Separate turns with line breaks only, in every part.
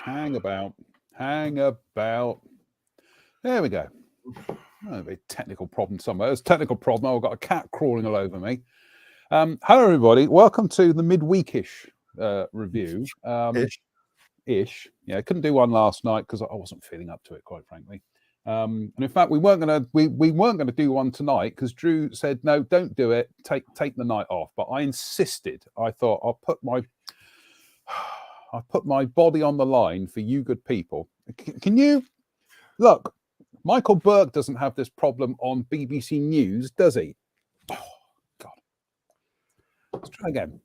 Hang about. There we go. Oh, a technical problem somewhere. There's a technical problem. I've got a cat crawling all over me. Hello, everybody. Welcome to the midweekish review. Ish. Yeah, I couldn't do one last night because I wasn't feeling up to it, quite frankly. And in fact, we weren't gonna do one tonight because Drew said no, don't do it. Take the night off. But I insisted. I thought I'll put my body on the line for you good people. Can you look? Michael Burke doesn't have this problem on BBC News, does he? Oh, God. Let's try again.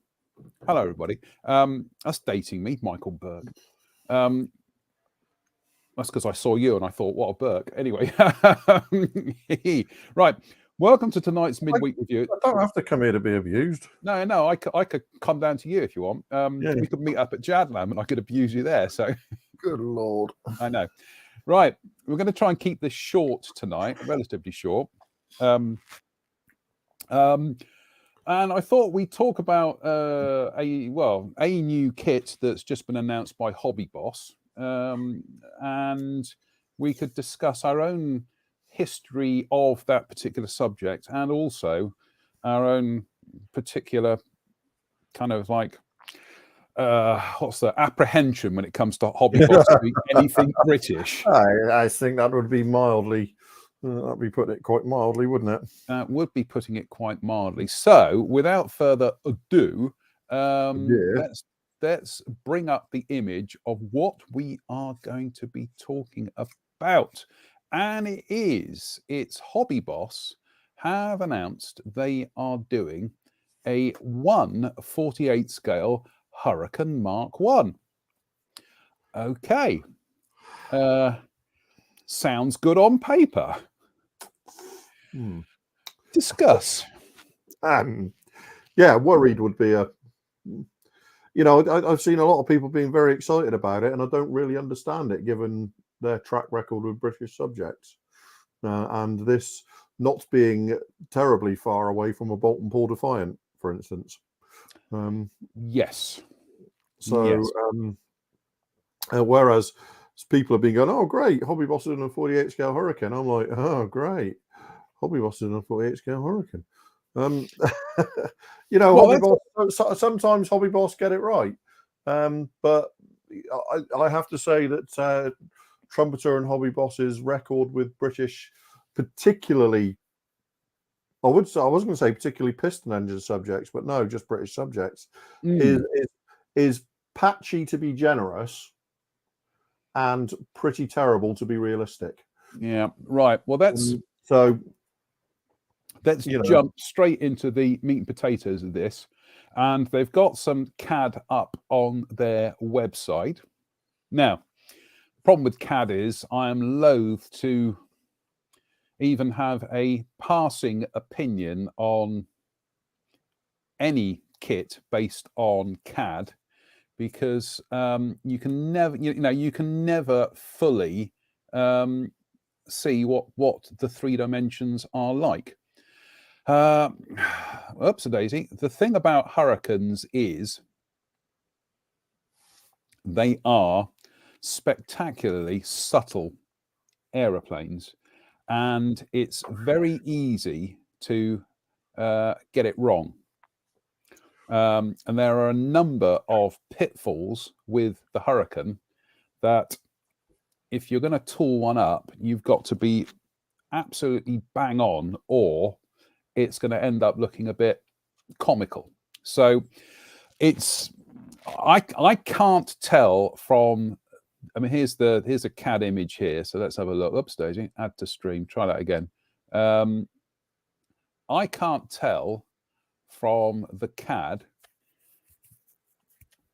Hello, everybody. That's dating me, Michael Burke. That's because I saw you and I thought, what a Burke. Anyway, right. Welcome to tonight's midweek review.
I don't have to come here to be abused.
No, I could come down to you if you want.
Yeah.
We could meet up at Jadlam and I could abuse you there. So,
good Lord.
I know. Right, we're going to try and keep this short tonight, relatively short. And I thought we'd talk about a new kit that's just been announced by Hobby Boss, and we could discuss our own history of that particular subject and also our own particular kind of like what's the apprehension when it comes to Hobby Boss doing anything British.
I think that would be mildly, that'd be putting it quite mildly, wouldn't it?
Would be putting it quite mildly. So without further ado, let's bring up the image of what we are going to be talking about. And it's Hobby Boss have announced they are doing a 1/48 scale Hurricane Mark 1. Okay. Sounds good on paper. Discuss.
Yeah, worried would be a... I've seen a lot of people being very excited about it, and I don't really understand it, given their track record with British subjects. And this not being terribly far away from a Bolt and Paul Defiant, for instance.
Yes.
So,
yes.
Whereas people have been going, oh, great, Hobby Boss is in a 48 scale Hurricane. I'm like, oh, great, Hobby Boss is in a 48 scale Hurricane. Hobby Boss, sometimes Hobby Boss get it right. But I have to say that Trumpeter and Hobby Boss's record with British, particularly, I was going to say particularly piston engine subjects, but no, just British subjects, is patchy to be generous and pretty terrible to be realistic.
Yeah, right. Well, let's jump straight into the meat and potatoes of this. And they've got some CAD up on their website. Now, the problem with CAD is I am loath to even have a passing opinion on any kit based on CAD, because you can never fully see what the three dimensions are like. Oops-a-daisy. The thing about Hurricanes is they are spectacularly subtle aeroplanes, and it's very easy to get it wrong. And there are a number of pitfalls with the Hurricane that if you're going to tool one up, you've got to be absolutely bang on, or it's going to end up looking a bit comical. So it's I can't tell from. I mean, here's a CAD image here. So let's have a look. Oops, staging. Add to stream. Try that again. I can't tell from the CAD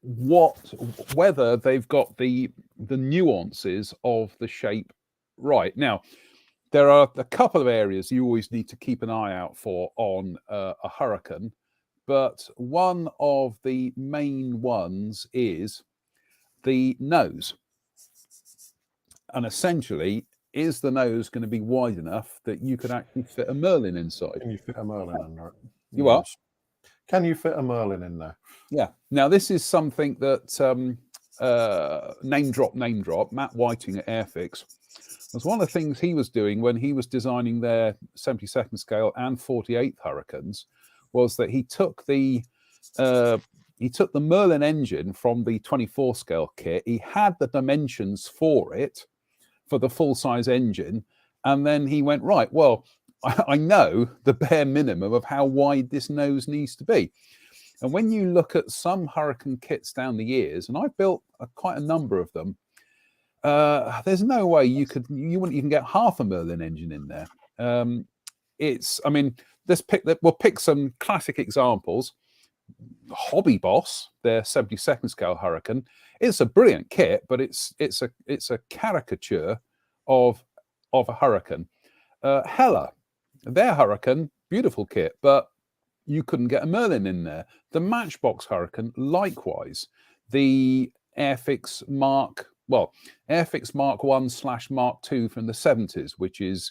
whether they've got the nuances of the shape right. Now, there are a couple of areas you always need to keep an eye out for on a Hurricane, but one of the main ones is the nose. And essentially, is the nose going to be wide enough that you could actually fit a Merlin inside?
Can you fit a Merlin under it?
You are?
Can you fit a Merlin in there?
Yeah. Now, this is something that name drop, Matt Whiting at Airfix, was one of the things he was doing when he was designing their 72nd scale and 48th Hurricanes, was that he took the Merlin engine from the 24 scale kit. He had the dimensions for it, for the full size engine, and then he went, right, well, I know the bare minimum of how wide this nose needs to be. And when you look at some Hurricane kits down the years, and I've built quite a number of them, there's no way you wouldn't even get half a Merlin engine in there. I mean, we'll pick some classic examples. Hobby Boss, their 72nd scale Hurricane, it's a brilliant kit, but it's a caricature of a Hurricane. Hella, their Hurricane, beautiful kit, but you couldn't get a Merlin in there. The Matchbox Hurricane, likewise. The Airfix Mark 1/Mark 2 from the 70s, which is,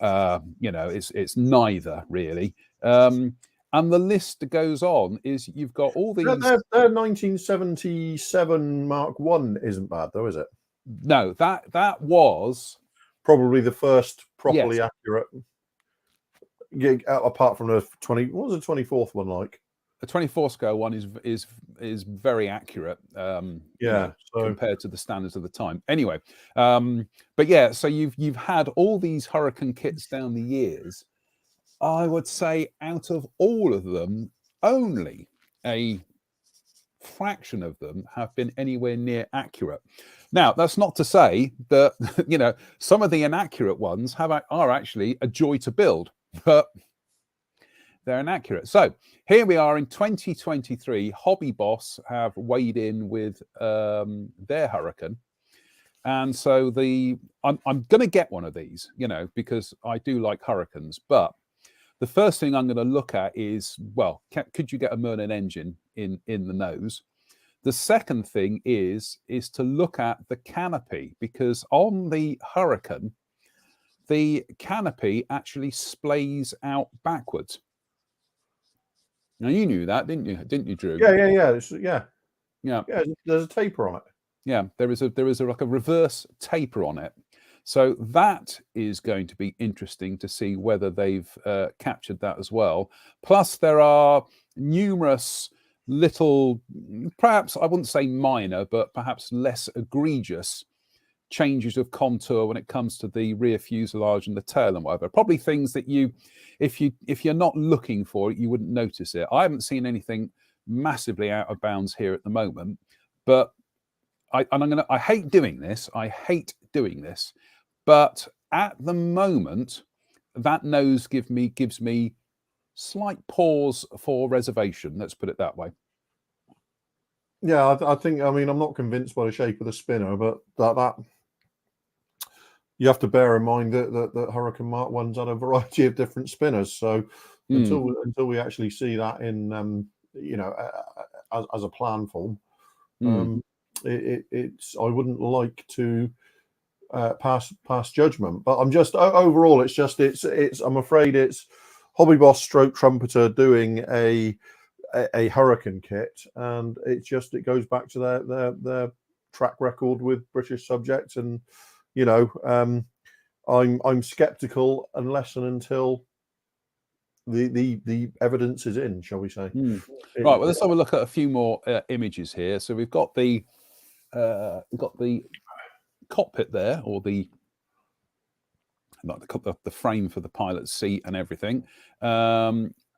it's neither really. And the list goes on. Is you've got all these.
Their 1977 Mark 1 isn't bad though, is it?
No, that was
probably the first properly accurate. Apart from the 20, what was the 24th one like?
The 24 scale one is very accurate. Compared to the standards of the time. Anyway, but yeah, so you've had all these Hurricane kits down the years. I would say out of all of them, only a fraction of them have been anywhere near accurate. Now, that's not to say that some of the inaccurate ones are actually a joy to build, but they're inaccurate. So here we are in 2023. Hobby Boss have weighed in with their Hurricane, and so I'm going to get one of these, because I do like Hurricanes. But the first thing I'm going to look at is, well, could you get a Merlin engine in the nose? The second thing is to look at the canopy, because on the Hurricane, the canopy actually splays out backwards. Now, you knew that, didn't you, Drew?
Yeah. There's a taper on it.
Yeah, there is like a reverse taper on it. So that is going to be interesting to see whether they've captured that as well. Plus, there are numerous little, perhaps I wouldn't say minor, but perhaps less egregious changes of contour when it comes to the rear fuselage and the tail and whatever. Probably things that if you're not looking for it, you wouldn't notice it. I haven't seen anything massively out of bounds here at the moment, but I hate doing this. But at the moment, that nose gives me slight pause for reservation. Let's put it that way.
Yeah, I think. I mean, I'm not convinced by the shape of the spinner, but that you have to bear in mind that Hurricane Mark 1's had a variety of different spinners. So until we actually see that in as a plan form, it's I wouldn't like to pass judgment. But I'm just overall, it's I'm afraid it's Hobby Boss stroke Trumpeter doing a Hurricane kit, and it goes back to their track record with British subjects, and I'm skeptical unless and until the evidence is in, shall we say?
Right. Well, let's have a look at a few more images here. So we've got the cockpit there, or the frame for the pilot's seat and everything.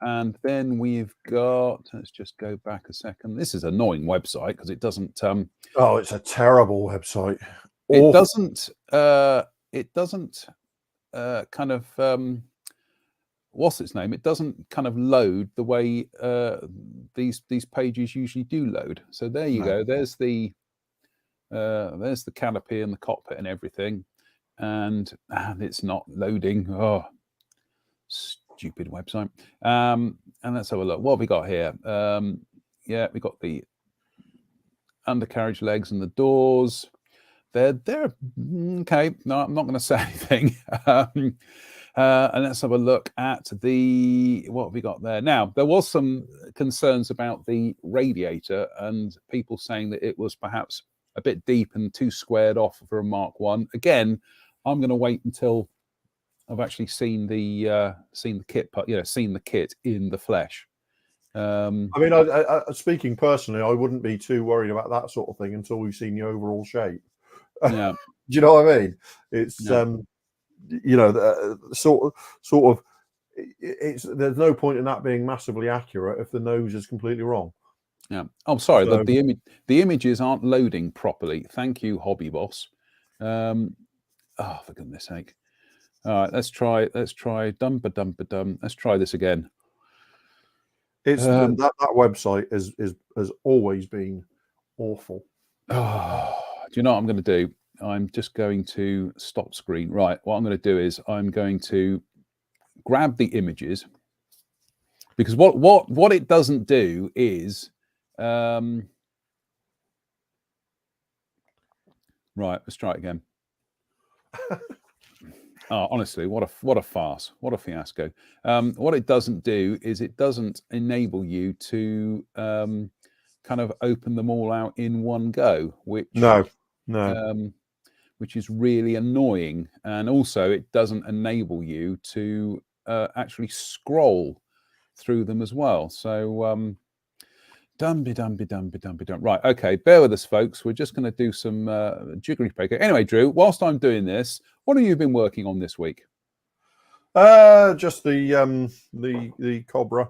And then we've got, let's just go back a second. This is an annoying website because it doesn't
Oh, it's a terrible website.
it
Awful.
doesn't kind of what's its name? It doesn't kind of load the way these pages usually do load. So there you go. There's the canopy and the cockpit and everything, and it's not loading. Oh, stupid website. And let's have a look. What have we got here? Yeah, we got the undercarriage legs and the doors. They're okay. No, I'm not going to say anything. And let's have a look at what have we got there. Now, there was some concerns about the radiator and people saying that it was perhaps a bit deep and too squared off for a Mark 1. Again, I'm going to wait until I've actually seen the kit, seen the kit in the flesh.
I mean, I, speaking personally, I wouldn't be too worried about that sort of thing until we've seen the overall shape.
Yeah.
Do you know what I mean? It's
Yeah.
sort of. There's no point in that being massively accurate if the nose is completely wrong.
Yeah. I'm sorry.
So,
the images aren't loading properly. Thank you, Hobby Boss. Oh, for goodness sake! All right, let's try dumper dumper dum. Let's try this again.
It's that website has always been awful.
Oh, do you know what I'm going to do? I'm just going to stop screen. Right. What I'm going to do is I'm going to grab the images, because what it doesn't do is right. Let's try it again. Oh, honestly, what a farce! What a fiasco! What it doesn't do is it doesn't enable you to kind of open them all out in one go, which which is really annoying. And also, it doesn't enable you to actually scroll through them as well. So dumby. Right, okay, bear with us, folks. We're just going to do some jiggery poker. Anyway, Drew, whilst I'm doing this, what have you been working on this week?
Just the Cobra,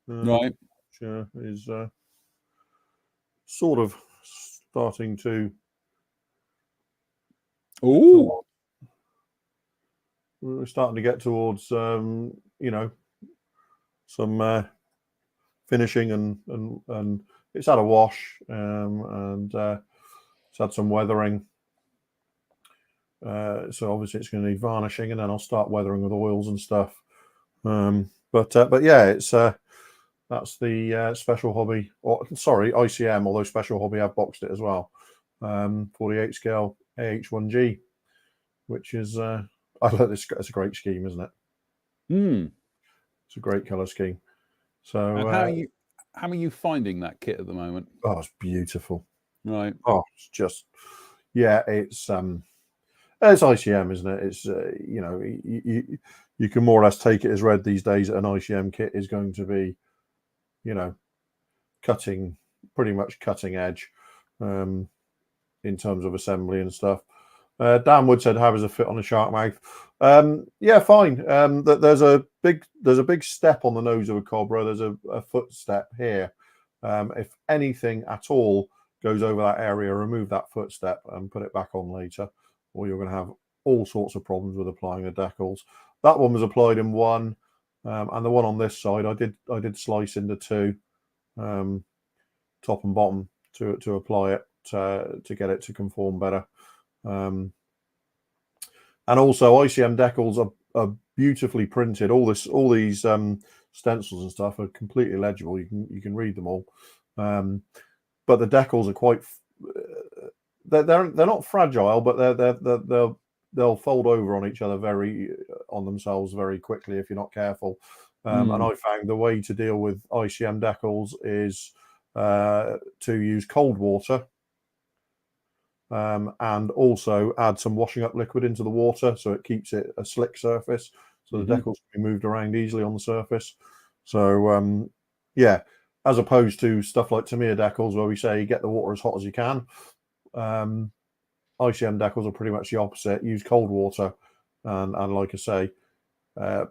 Right,
which is sort of starting to.
Oh,
we're starting to get towards some finishing and it's had a wash and it's had some weathering. So obviously it's going to need varnishing, and then I'll start weathering with oils and stuff. But yeah, it's that's the Special Hobby, or sorry, ICM. Although Special Hobby have boxed it as well. 48 scale AH1G, which is I love this. It's a great scheme, isn't it? It's a great color scheme. So
and how are you finding that kit at the moment?
Oh, it's beautiful.
Right.
Oh, it's just it's ICM, isn't it? It's you can more or less take it as read these days that an ICM kit is going to be, pretty much cutting edge in terms of assembly and stuff. Dan Wood said, "How does it fit on a shark mouth?" Yeah, fine. There's a big step on the nose of a Cobra. There's a footstep here. If anything at all goes over that area, remove that footstep and put it back on later, or you're going to have all sorts of problems with applying the decals. That one was applied in one, and the one on this side, I did slice into two, top and bottom, to apply it to get it to conform better. And also ICM decals are beautifully printed. All these stencils and stuff are completely legible. You can read them all. But the decals are quite they're not fragile, but they'll fold over on each other on themselves very quickly if you're not careful. And I found the way to deal with ICM decals is to use cold water. And also add some washing up liquid into the water so it keeps it a slick surface, so the decals can be moved around easily on the surface. So yeah, as opposed to stuff like Tamiya decals where we say get the water as hot as you can, ICM decals are pretty much the opposite. Use cold water and like I say,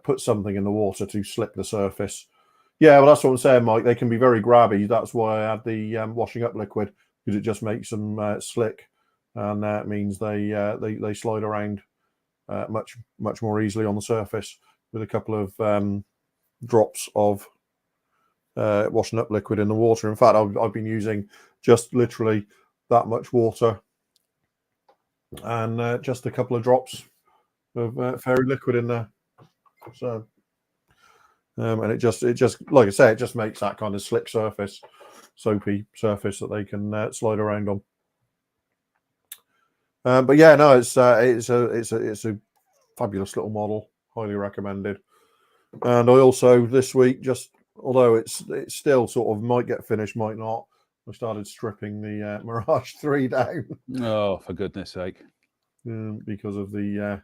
put something in the water to slick the surface Yeah, well, that's what I'm saying, Mike. They can be very grabby. That's why I add the washing up liquid, because it just makes them slick, and that means they slide around much more easily on the surface with a couple of drops of washing up liquid in the water. In fact, I've been using just literally that much water and just a couple of drops of fairy liquid in there. So, and it just like I say, it just makes that kind of slick surface, soapy surface that they can slide around on. But yeah, no, it's a fabulous little model, highly recommended. And I also this week, just although it's still sort of might get finished, might not, I started stripping the Mirage 3 down.
Oh, for goodness sake!
Because of the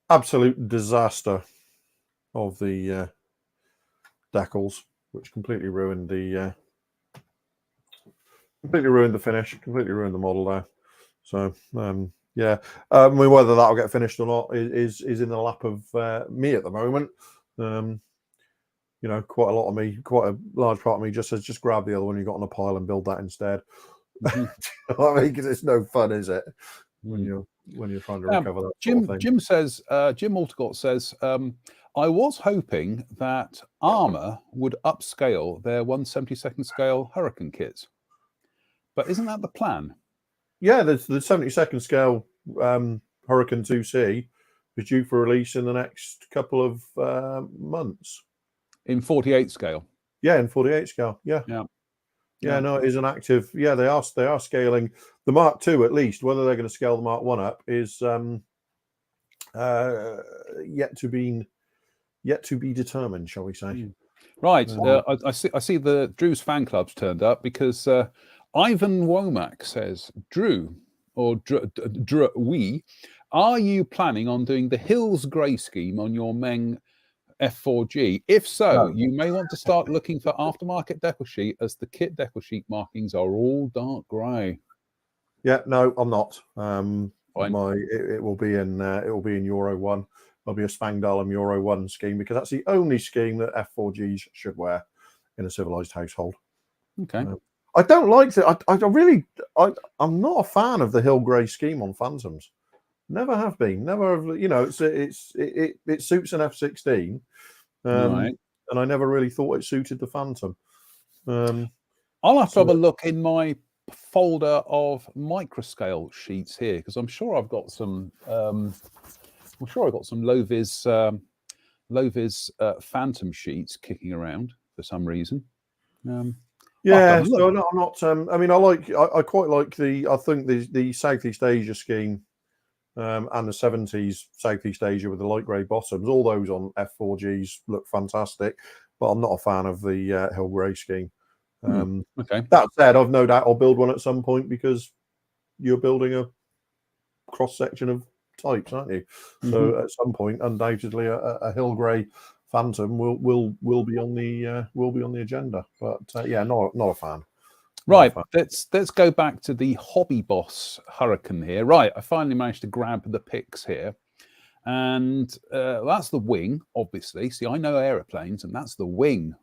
absolute disaster of the decals, which completely ruined the finish, completely ruined the model there. So yeah, I mean, whether that'll get finished or not is in the lap of me at the moment. You know, quite a large part of me just says, just grab the other one you got on a pile and build that instead.
Mm-hmm.
You know what I mean? Because it's no fun, is it? When you're trying to recover that sort of thing.
Jim says, Jim Altegott says, I was hoping that Armour would upscale their 1/72nd scale Hurricane kits, but isn't that the plan?
Yeah, the 72nd scale Hurricane 2C is due for release in the next couple of months.
In 48 scale.
Yeah, in 48 scale. Yeah. No, it is an active. Yeah, they are scaling the Mark II at least. Whether they're going to scale the Mark I up is yet to be determined, shall we say?
Right. I see the Drew's fan club's turned up because Ivan Womack says, Drew or Drew, are you planning on doing the Hills Grey scheme on your Meng F4G? If so,
No.
you may want to start looking for aftermarket decal sheet, as the kit decal sheet markings are all dark grey.
Yeah, no, I'm not.
Fine.
It will be in Euro 1. There'll be a Spangdahlem Euro 1 scheme, because that's the only scheme that F4Gs should wear in a civilized household.
Okay.
I don't like that. I'm not a fan of the Hill Grey scheme on Phantoms. Never have been. Never have. You know, it suits an F16,
Right.
and I never really thought it suited the Phantom.
I'll have to have a look in my folder of microscale sheets here, because I'm sure I've got some. I'm sure I've got some low-vis Phantom sheets kicking around for some reason.
Yeah, so I'm not. I mean, I quite like I think the Southeast Asia scheme and the 70s Southeast Asia with the light grey bottoms. All those on F4Gs look fantastic, but I'm not a fan of the Hill Grey scheme.
Okay.
That said, I've no doubt I'll build one at some point, because you're building a cross section of types, aren't you? So at some point, undoubtedly, a Hill Grey Phantom will be on the agenda. But yeah, not a fan.
Right, let's go back to the Hobby Boss Hurricane here. Right, I finally managed to grab the pics here, and that's the wing, obviously. See, I know aeroplanes, and that's the wing.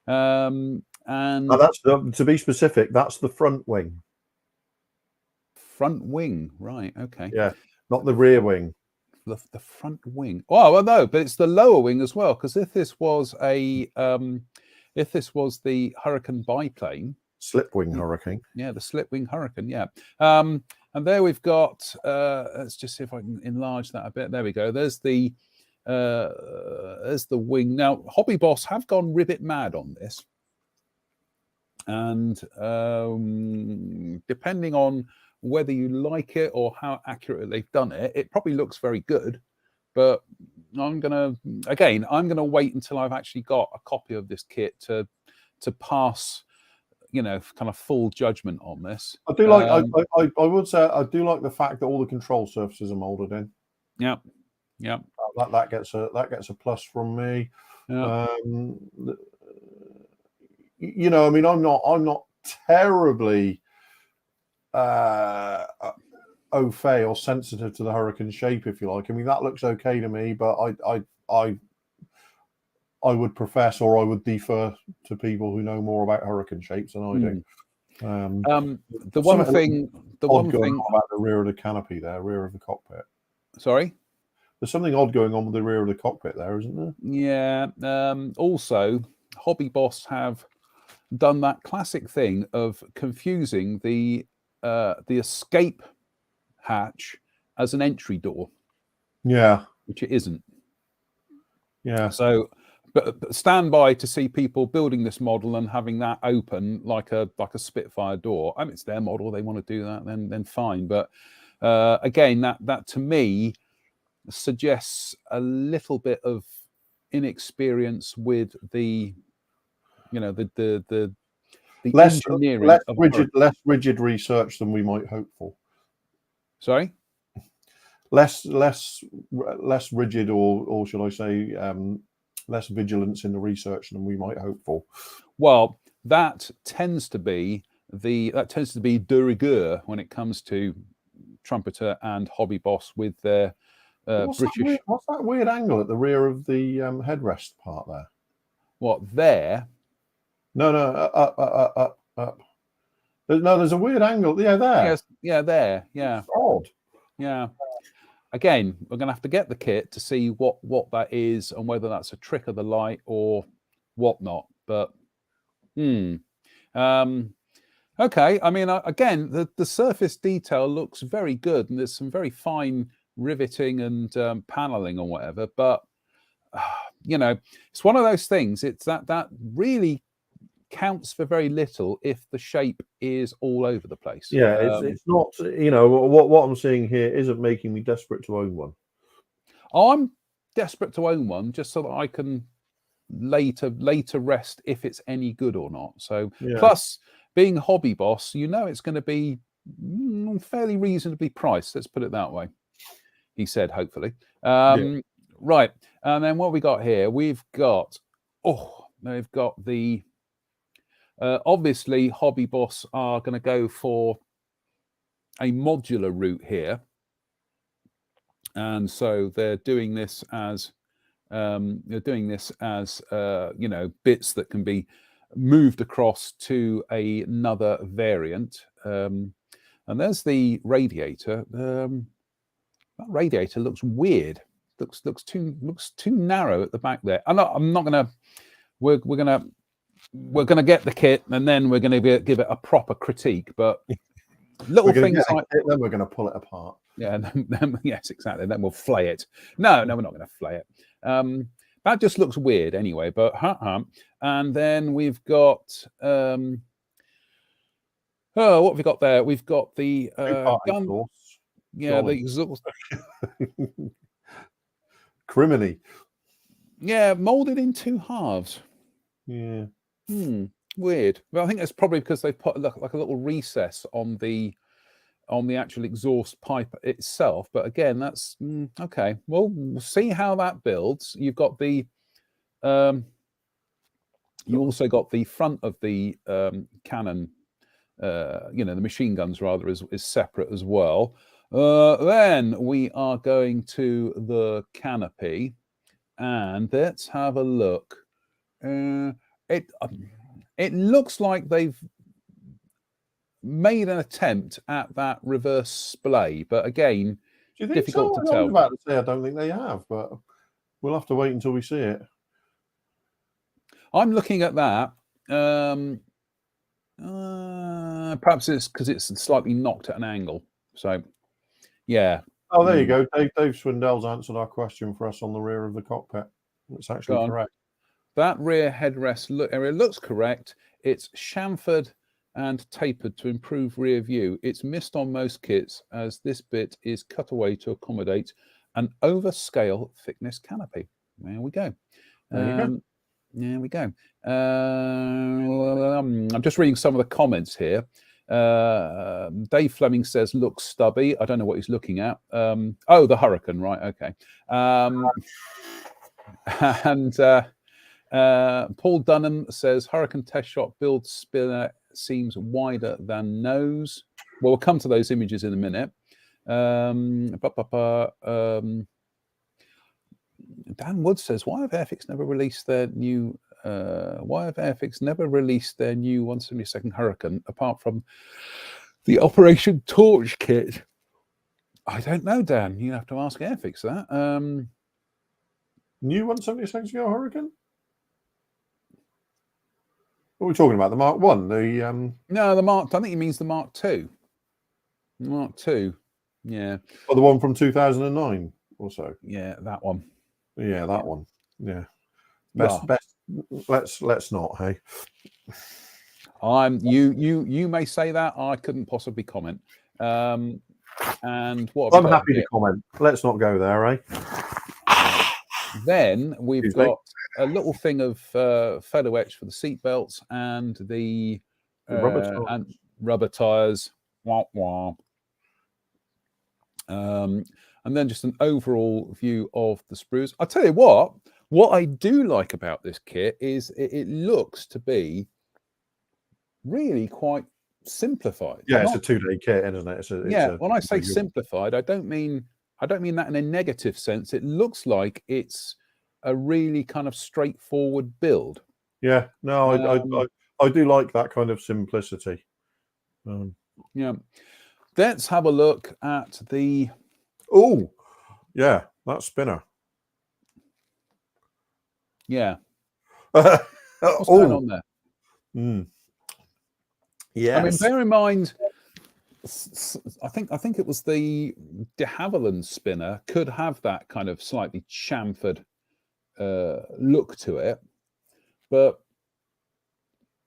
And
now that's to be specific, that's the front wing.
Front wing, right? Okay.
Yeah, not the rear wing.
The front wing. Oh well, no, but it's the lower wing as well. Because if this was the Hurricane biplane,
Slipwing Hurricane.
Yeah, the Slipwing Hurricane. Yeah. And there we've got. Let's just see if I can enlarge that a bit. There we go. There's the wing. Now, Hobby Boss have gone ribbit mad on this, and depending on whether you like it or how accurate they've done it, it probably looks very good. But I'm gonna wait until I've actually got a copy of this kit to pass, kind of full judgment on this.
I do like. I would say I do like the fact that all the control surfaces are molded in.
Yeah.
That gets a plus from me.
Yeah.
I mean, I'm not terribly. au fait or sensitive to the hurricane shape, if you like. I mean, that looks okay to me, but I would profess, or I would defer to people who know more about hurricane shapes than I do.
The one thing
about the rear of the canopy there, rear of the cockpit.
Sorry?
There's something odd going on with the rear of the cockpit there, isn't there?
Yeah. Also, Hobby Boss have done that classic thing of confusing the escape hatch as an entry door.
Yeah.
Which it isn't.
Yeah.
So, but stand by to see people building this model and having that open like a Spitfire door. I mean, it's their model; they want to do that, then fine. But again, that to me suggests a little bit of inexperience with the
less
engineering
less rigid research than we might hope for.
Sorry.
Less rigid, or should I say, less vigilance in the research than we might hope for.
Well, that tends to be de rigueur when it comes to Trumpeter and Hobby Boss with their British.
What's that weird angle at the rear of the headrest part there?
What there?
No, up. No, there's a weird angle. Yeah, there.
Yes, yeah, there. Yeah.
It's odd.
Yeah. Again, we're going to have to get the kit to see what that is and whether that's a trick of the light or whatnot. But, okay. I mean, again, the surface detail looks very good, and there's some very fine riveting and paneling or whatever. But it's one of those things. It's that really counts for very little if the shape is all over the place.
Yeah, it's not. What I'm seeing here isn't making me desperate to own one.
I'm desperate to own one just so that I can later rest if it's any good or not. So plus being Hobby Boss, it's going to be fairly reasonably priced. Let's put it that way. He said, hopefully. Right, and then what we got here? We've got the. Obviously, Hobby Boss are going to go for a modular route here, and so they're doing this as bits that can be moved across to another variant. And there's the radiator. That radiator looks weird. Looks too narrow at the back there. I'm not gonna. We're gonna get the kit and then we're gonna give it a proper critique. But little things like
then we're gonna pull it apart.
Yeah, then yes, exactly. Then we'll flay it. No, we're not gonna flay it. That just looks weird anyway. But and then we've got what have we got there? We've got the gun. Exhaust. Yeah, the exhaust.
Criminy.
Yeah, molded in two halves.
Yeah.
Weird. Well, I think that's probably because they put like a little recess on the actual exhaust pipe itself. But again, that's okay. Well, we'll see how that builds. You've got the you also got the front of the cannon, the machine guns rather is separate as well. Then we are going to the canopy, and let's have a look. It looks like they've made an attempt at that reverse splay, but again, difficult to tell.
I was about to say I don't think they have, but we'll have to wait until we see it.
I'm looking at that. Perhaps it's because it's slightly knocked at an angle. So, yeah.
Oh, there you go. Dave Swindell's answered our question for us on the rear of the cockpit. It's actually correct.
That rear headrest area looks correct. It's chamfered and tapered to improve rear view. It's missed on most kits as this bit is cut away to accommodate an overscale thickness canopy. There we go. There we go. I'm just reading some of the comments here. Dave Fleming says, looks stubby. I don't know what he's looking at. The Hurricane, right? Okay. And Paul Dunham says, Hurricane test shot build spinner seems wider than nose. Well, we'll come to those images in a minute. Dan Wood says, "Why have Airfix never released their new? Why have Airfix never released their new 172nd Hurricane apart from the Operation Torch kit?" I don't know, Dan. You have to ask Airfix that.
New 172nd Hurricane. What are we talking about? The Mark One.
No, the Mark. I think he means the Mark II. Mark II. Yeah.
Or the one from 2009 or so.
Yeah, that one.
Yeah, that one. Yeah.
Yeah.
Best. Let's not. Hey.
You may say that. I couldn't possibly comment. And what?
I'm happy to comment. Let's not go there, eh?
Then we've got a little thing of photo etch for the seatbelts and the rubber tires. Wah, wah. And then just an overall view of the sprues. I'll tell you what I do like about this kit is it looks to be really quite simplified.
Yeah, it's a 2-day kit, isn't it?
When I say simplified, I don't mean that in a negative sense. It looks like it's a really kind of straightforward build.
Yeah, no, I do like that kind of simplicity.
Yeah. Let's have a look at the.
Oh, yeah, that spinner.
Yeah. What's going on there?
Yes.
I mean, bear in mind, I think it was the de Havilland spinner could have that kind of slightly chamfered look to it, but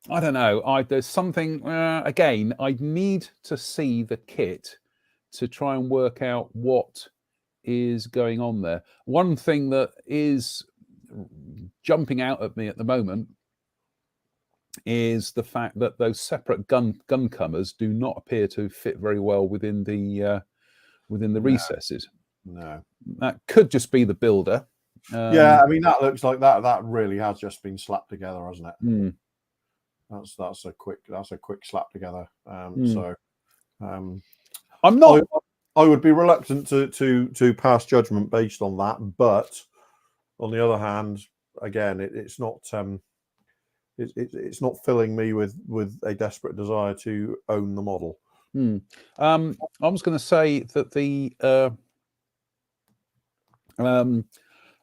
I don't know. There's something again. I need to see the kit to try and work out what is going on there. One thing that is jumping out at me at the moment is the fact that those separate gun covers do not appear to fit very well within the recesses.
No,
that could just be the builder.
Yeah, I mean that looks like that really has just been slapped together, hasn't it? That's a quick slap together. So I'm not. I would be reluctant to pass judgment based on that, but on the other hand, again, it's not filling me with a desperate desire to own the model.
I was going to say that the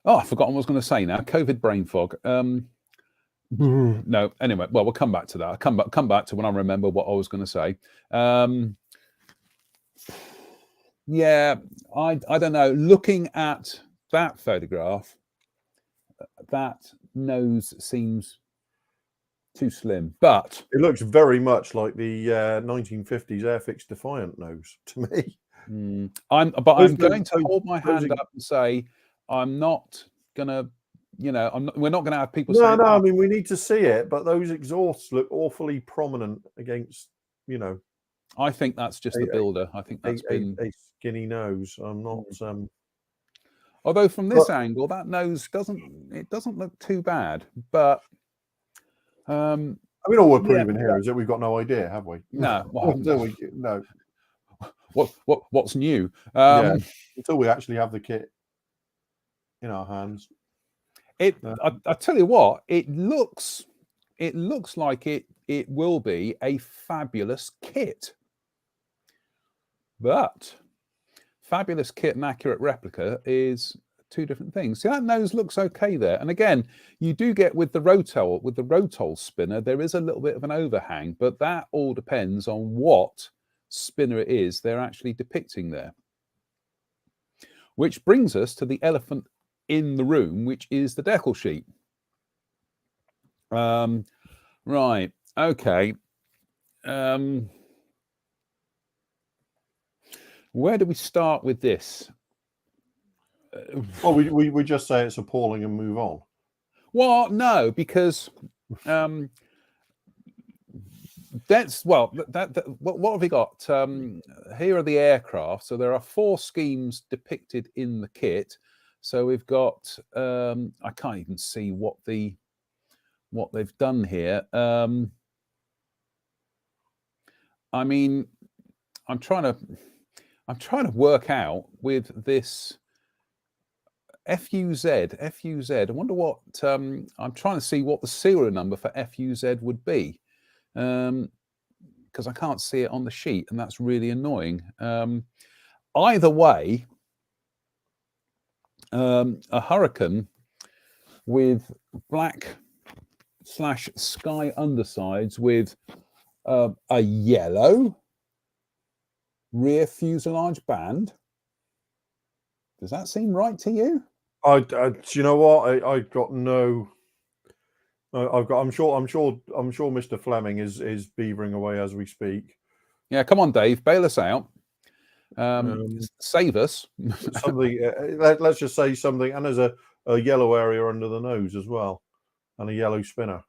I've forgotten what I was going to say now. COVID brain fog. No, anyway, well, we'll come back to that. I'll come back to when I remember what I was going to say. Yeah, I don't know. Looking at that photograph, that nose seems too slim, but
it looks very much like the 1950s Airfix Defiant nose to me.
I'm going to hold my hand up and say I'm not gonna. We're not going to have people saying.
No, I mean we need to see it, but those exhausts look awfully prominent against.
I think that's just the builder. I think that's been
a skinny nose. I'm not.
Although from this angle, that nose doesn't look too bad. But
I mean, all we're proving here is that we've got no idea, have we?
No.
No.
What's new?
Yeah, until we actually have the kit in our hands.
I tell you what, it looks like it will be a fabulous kit. But fabulous kit and accurate replica is two different things. See, that nose looks okay there. And again, you do get with the Rotol spinner, there is a little bit of an overhang, but that all depends on what spinner it is they're actually depicting there. Which brings us to the elephant in the room, which is the decal sheet. Right. Okay. Where do we start with this?
Well, we just say it's appalling and move on.
Well, no, because that's what have we got? Here are the aircraft. So there are 4 schemes depicted in the kit. So we've got I can't even see what they've done here. I mean, I'm trying to. I'm trying to work out with this FUZ. I wonder what I'm trying to see what the serial number for FUZ would be, because I can't see it on the sheet, and that's really annoying. Either way, a Hurricane with black/sky undersides with a yellow rear fuselage band. Does that seem right to you?
Do you know what? I got no. I'm sure Mr. Fleming is beavering away as we speak.
Yeah, come on, Dave, bail us out. Save us.
Something. Let's just say something. And there's a yellow area under the nose as well, and a yellow spinner.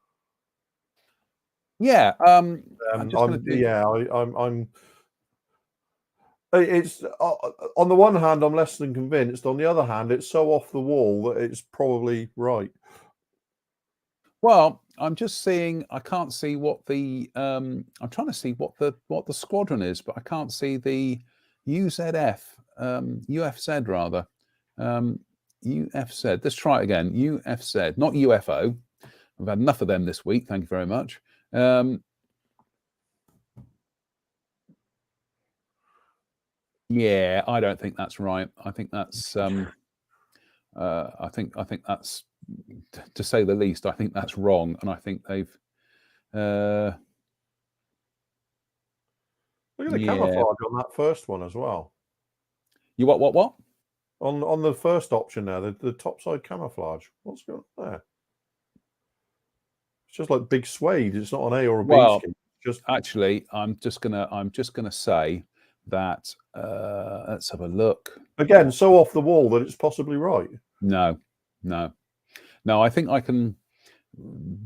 Yeah. I'm.
It's on the one hand, I'm less than convinced. On the other hand, it's so off the wall that it's probably right.
Well, I'm just seeing. I can't see what the. I'm trying to see what the squadron is, but I can't see the UZF, UFZ rather. UFZ. Let's try it again. UFZ, not UFO. I've had enough of them this week. Thank you very much. Yeah, I don't think that's right. I think that's. I think that's, to say the least. I think that's wrong, and I think they've.
Look at the camouflage on that first one as well.
You what?
On the first option now, the topside camouflage. What's going on there? It's just like big suede. It's not an A or a B scheme. Just
actually, I'm just gonna say that. Let's have a look.
Again, so off the wall that it's possibly right.
No. I think I can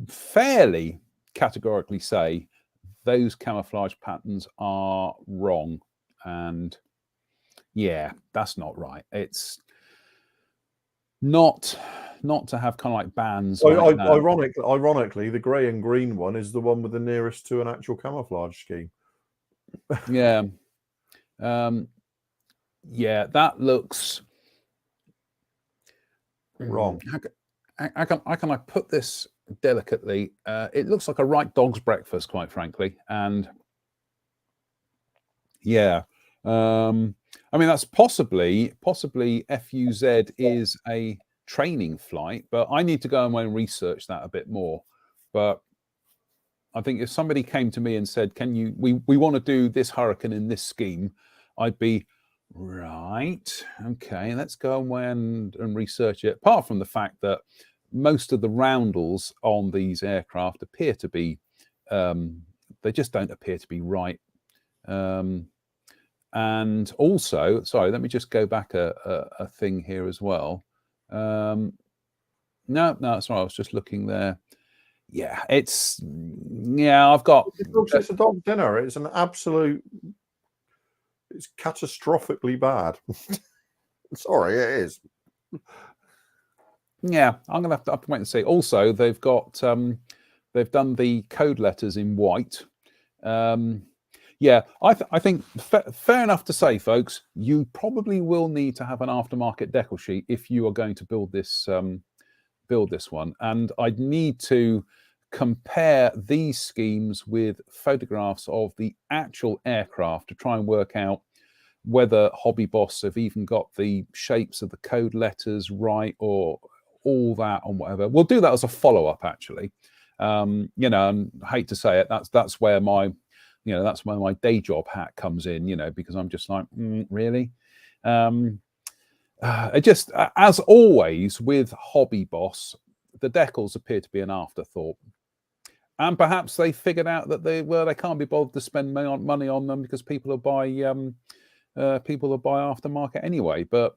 fairly categorically say those camouflage patterns are wrong, and yeah, that's not right. It's not to have kind of like bands.
Ironically, the grey and green one is the one with the nearest to an actual camouflage scheme.
Yeah. Yeah, that looks
wrong.
How can I put this delicately? It looks like a right dog's breakfast, quite frankly. And yeah, I mean, that's possibly FUZ is a training flight, but I need to go and research that a bit more. But I think if somebody came to me and said, we want to do this Hurricane in this scheme, I'd be right. Okay, let's go and research it. Apart from the fact that most of the roundels on these aircraft appear to be, they just don't appear to be right. And also, sorry, let me just go back a thing here as well. No, that's right. I was just looking there. Yeah, it's I've got.
It's a dog dinner. It's an absolute. It's catastrophically bad. Sorry, it is.
Yeah, I'm gonna have to wait and see. Also, they've got they've done the code letters in white. Yeah, I think fair enough to say, folks, you probably will need to have an aftermarket decal sheet if you are going to build this one, and I'd need to compare these schemes with photographs of the actual aircraft to try and work out whether Hobby Boss have even got the shapes of the code letters right or all that and whatever. We'll do that as a follow-up, actually. And I hate to say it, that's where my that's where my day job hat comes in, because I'm just like, really? It just, as always with Hobby Boss, the decals appear to be an afterthought. And perhaps they figured out that they can't be bothered to spend money on them because people will buy aftermarket anyway. But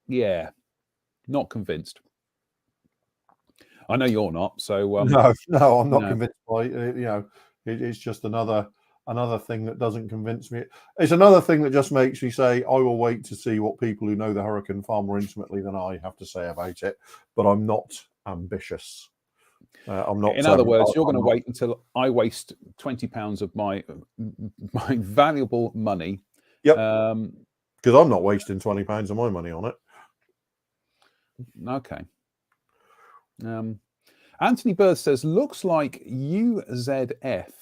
yeah, not convinced. I know you're not. So
no, I'm not convinced by it's just another thing that doesn't convince me. It's another thing that just makes me say I will wait to see what people who know the Hurricane far more intimately than I have to say about it. But I'm not ambitious. I'm not.
In other words, you're going to wait until I waste £20 of my valuable money
Yep.
Um,
Because I'm not wasting £20 of my money on it.
okay. Anthony Bird says, looks like UZF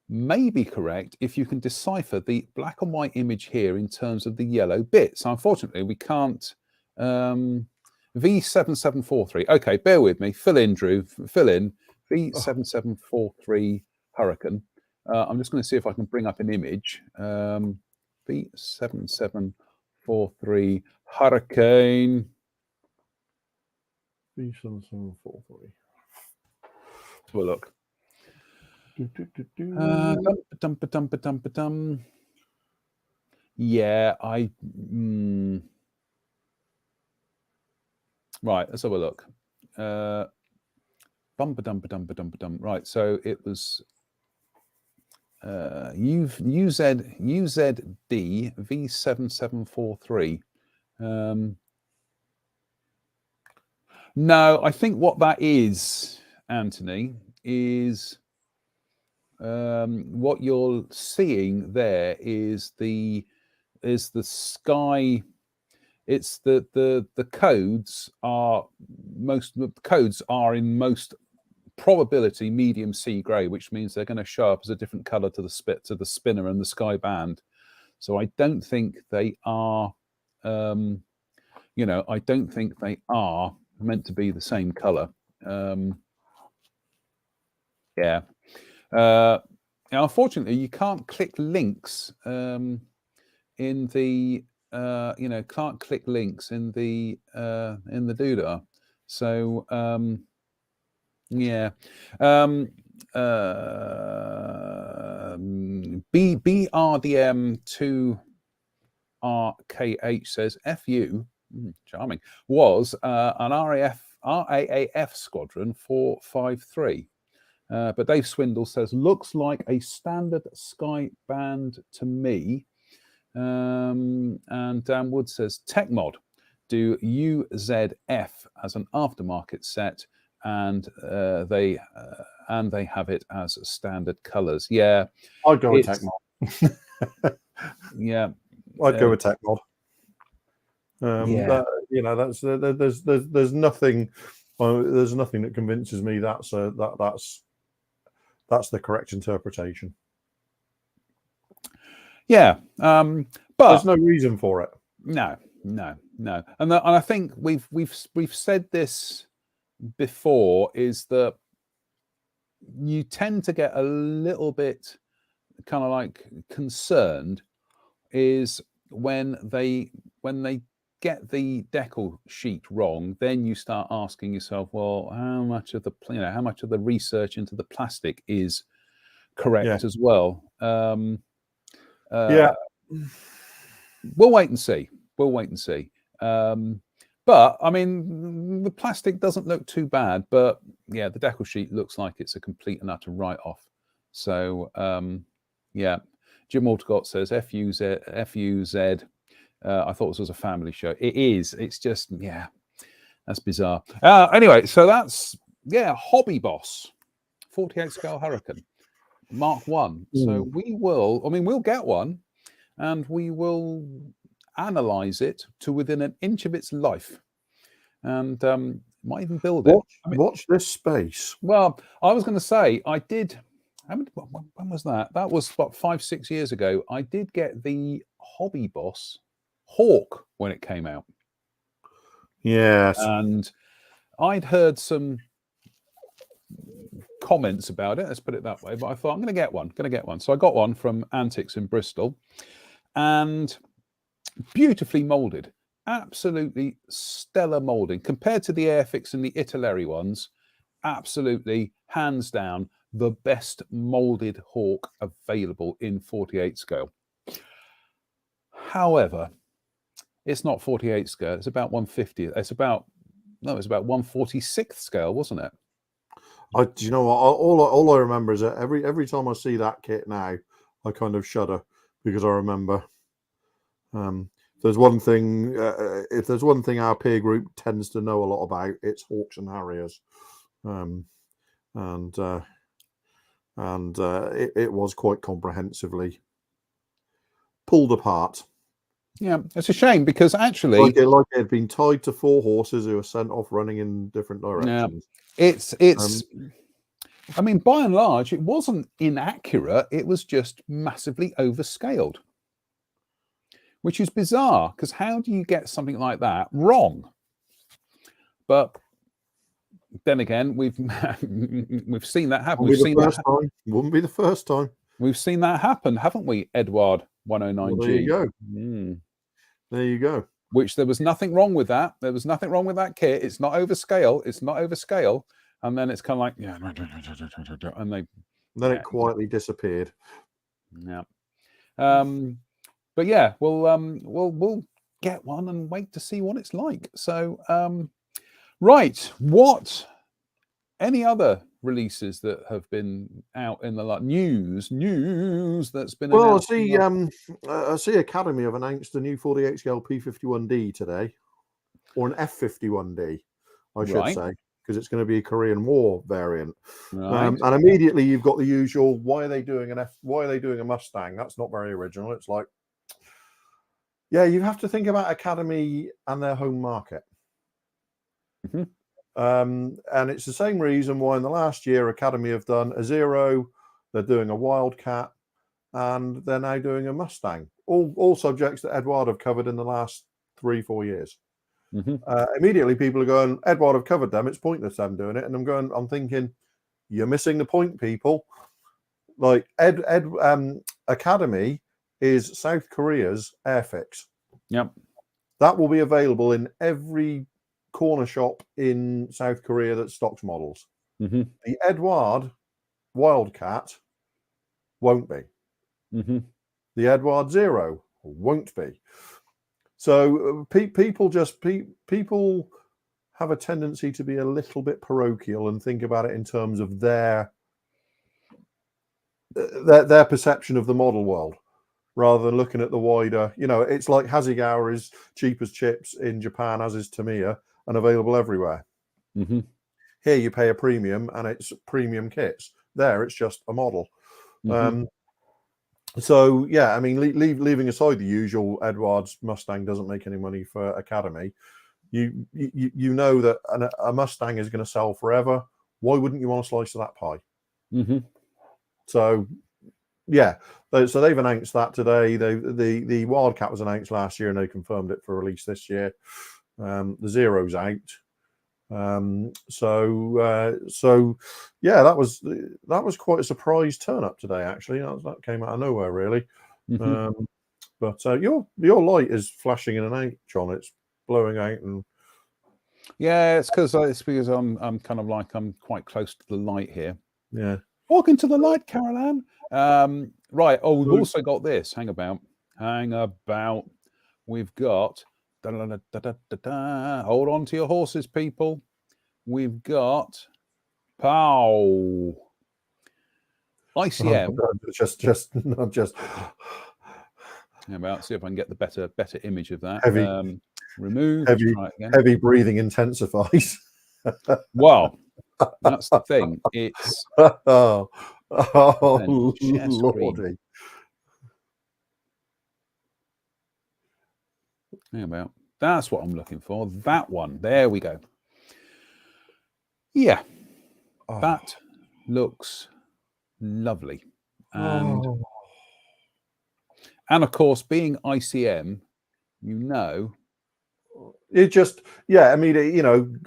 may be correct if you can decipher the black and white image here in terms of the yellow bits. Unfortunately, we can't. V7743. Okay, bear with me. Fill in, Drew. Fill in. V7743 Hurricane. I'm just going to see if I can bring up an image. V7743 Hurricane.
V7743.
Let's have a look. Yeah, right, let's have a look. Right, so it was UZD V7743. No, I think what that is, Anthony, is what you're seeing there is the sky. It's the codes are in most probability medium sea grey, which means they're going to show up as a different color to the spinner and the sky band. So I don't think they are, I don't think they are meant to be the same color. Yeah. Unfortunately, you can't click links in the can't click links in the doodah. So yeah. BRDM2RKH says FU, charming, was an RAAF squadron 453. But Dave Swindle says, looks like a standard sky band to me. And Dan Wood says, TechMod do UZF as an aftermarket set, and they have it as standard colors. Yeah,
I'd go with TechMod.
Yeah,
I'd go with TechMod.
Yeah.
There's nothing. There's nothing that convinces me that's the correct interpretation.
Yeah, but
there's no reason for it.
No, and I think we've said this before, is that you tend to get a little bit kind of like concerned is when they get the decal sheet wrong, then you start asking yourself, well, how much of the research into the plastic is correct as well.
Yeah,
we'll wait and see. But I mean, the plastic doesn't look too bad, but yeah, the decal sheet looks like it's a complete and utter write-off. So yeah, Jim Aldercott says FUZ. I thought this was a family show. It is. It's just, yeah, that's bizarre. Anyway, so that's, Hobby Boss 48 scale Hurricane Mark 1. So we'll get one and we will analyze it to within an inch of its life, and might even build it.
Watch this space.
Well, I was going to say, I did. When was that? That was what, 5-6 years ago. I did get the Hobby Boss Hawk when it came out.
Yes,
and I'd heard some comments about it. Let's put it that way. But I thought, I'm going to get one. So I got one from Antics in Bristol, and beautifully molded, absolutely stellar molding compared to the Airfix and the Italeri ones. Absolutely, hands down, the best molded Hawk available in 48 scale. However, it's not 48 scale. It's about 150. It's about 146th scale, wasn't it?
Do you know what? All I remember is that every time I see that kit now, I kind of shudder, because I remember. There's one thing. If there's one thing our peer group tends to know a lot about, it's Hawks and Harriers, it was quite comprehensively pulled apart.
Yeah, it's a shame because actually,
Like it had been tied to 4 horses who were sent off running in different directions.
it's. I mean, by and large, it wasn't inaccurate. It was just massively overscaled, which is bizarre because how do you get something like that wrong? But then again, we've seen that happen.
Wouldn't be the first time.
We've seen that happen, haven't we, Edward 109G?
Well, there you go. There you go.
Which there was nothing wrong with that. There was nothing wrong with that kit. It's not overscale. It's not overscale. And then it's kind of like, yeah, and
then it quietly disappeared.
Yeah. But yeah, we'll get one and wait to see what it's like. So, right, what? Any other releases that have been out in the news that's been announced?
I see Academy have announced a new 48 scale P51D today, or an F51D, I should say, because it's going to be a Korean War variant.
Right.
And immediately you've got the usual, why are they doing a Mustang? That's not very original. It's like, yeah, you have to think about Academy and their home market. And it's the same reason why in the last year Academy have done a Zero, they're doing a Wildcat, and they're now doing a Mustang. All subjects that Edward have covered in the last 3-4 years. Immediately people are going, Edward have covered them, it's pointless them doing it. And I'm thinking, you're missing the point, people. Like Academy is South Korea's Airfix.
Yep.
That will be available in every corner shop in South Korea that stocks models. The Edward Wildcat won't be. The Edward Zero won't be. So people have a tendency to be a little bit parochial and think about it in terms of their perception of the model world, rather than looking at the wider. It's like Hasegawa is cheap as chips in Japan, as is Tamiya, and available everywhere. Here you pay a premium and it's premium kits. There it's just a model. So yeah, I mean, leaving aside the usual Edwards Mustang doesn't make any money for Academy. You know that a Mustang is going to sell forever. Why wouldn't you want a slice of that pie? So yeah, so they've announced that today. The Wildcat was announced last year and they confirmed it for release this year. The Zero's out. So yeah, that was quite a surprise turn up today. Actually, that came out of nowhere, really. But your light is flashing in and out, John. It's blowing out, and
yeah, it's because I'm kind of like I'm quite close to the light here.
Yeah.
Walking to the light, Caroline. Right. Oh, we've also got this. Hang about. We've got. Hold on to your horses, people. We've got pow ICM.
Not just.
How about see if I can get the better image of that.
Heavy,
remove.
Heavy breathing intensifies.
Well, that's the thing. It's
Lordy.
How about that's what I'm looking for. That one. There we go. Yeah, that looks lovely, and of course, being ICM,
it just I mean,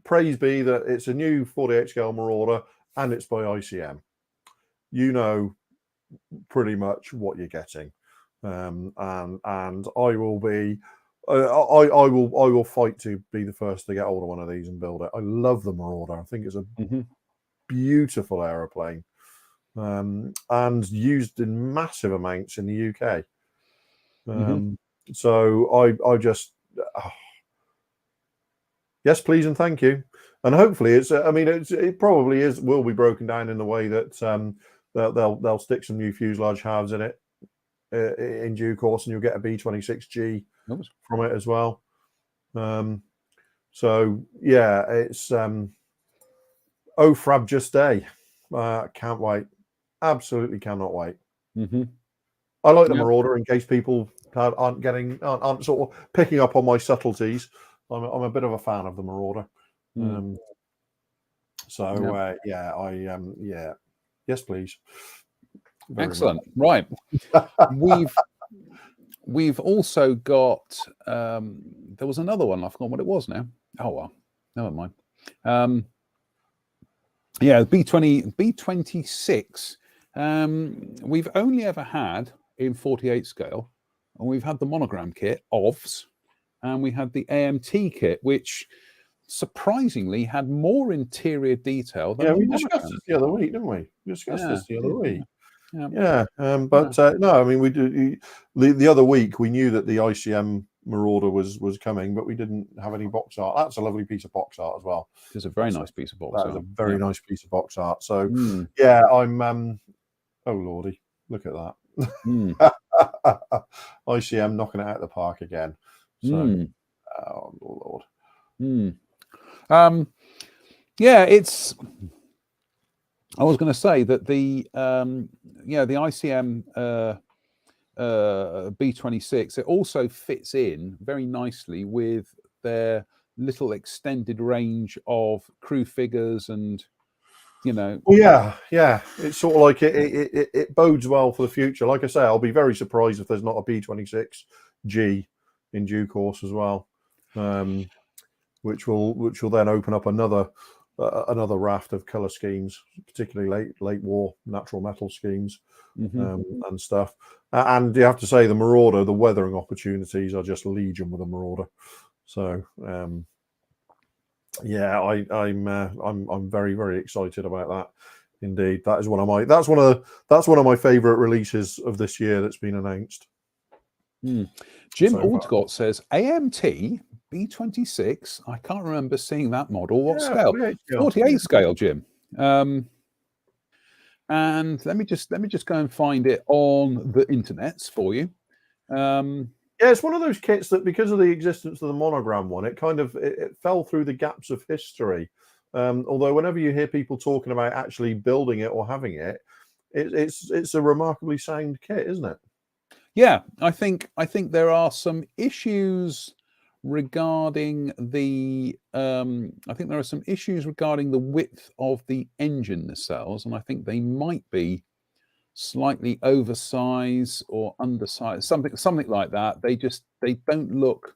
praise be that it's a new 48 scale Marauder and it's by ICM. Pretty much what you're getting, and I will be. I will fight to be the first to get hold of one of these and build it. I love the Marauder. I think it's a beautiful aeroplane, and used in massive amounts in the UK. So I just yes, please and thank you. And hopefully it's. I mean, it probably will be broken down in the way that they'll stick some new fuselage halves in it in due course, and you'll get a B26G from it as well. So yeah, it's frabjous day. Can't wait. Absolutely cannot wait. I like the
Yep.
Marauder in case people aren't sort of picking up on my subtleties. I'm a bit of a fan of the Marauder.
Mm.
Yes, please. Very
Excellent. Right. We've also got there was another one. I forgot what it was now. Oh well, never mind. B26. We've only ever had in 48 scale, and we've had the monogram kit OVS, and we had the AMT kit, which surprisingly had more interior detail than
Yeah,
the
we discussed
monogram.
this the other week, didn't we? We discussed this the other week.
Yeah.
No, I mean, we do. The other week we knew that the ICM Marauder was coming, but we didn't have any box art. That's a lovely piece of box art as well.
It's a very nice piece of box art.
That is a very nice piece of box art. So
Mm.
yeah, I'm. Oh lordy, look at that.
Mm.
ICM knocking it out of the park again. So, oh lord.
It's. I was going to say that the ICM B26, it also fits in very nicely with their little extended range of crew figures, and
Well, yeah. It's sort of like it bodes well for the future. Like I say, I'll be very surprised if there's not a B26G in due course as well, which will then open up another raft of color schemes, particularly late war natural metal schemes and stuff. And you have to say the Marauder, the weathering opportunities are just legion with the Marauder. So I'm very, very excited about that. Indeed, that is one of my favorite releases of this year that's been announced.
Jim Aldcott says AMT B26. I can't remember seeing that model. What scale? 48 scale, Jim. And let me just go and find it on the internets for you.
Yeah, it's one of those kits that, because of the existence of the monogram one, it kind of it fell through the gaps of history. Although whenever you hear people talking about actually building it or having it, it's a remarkably sound kit, isn't it?
Yeah, I think there are some issues regarding the width of the engine nacelles, and I think they might be slightly oversized or undersized, something like that. They don't look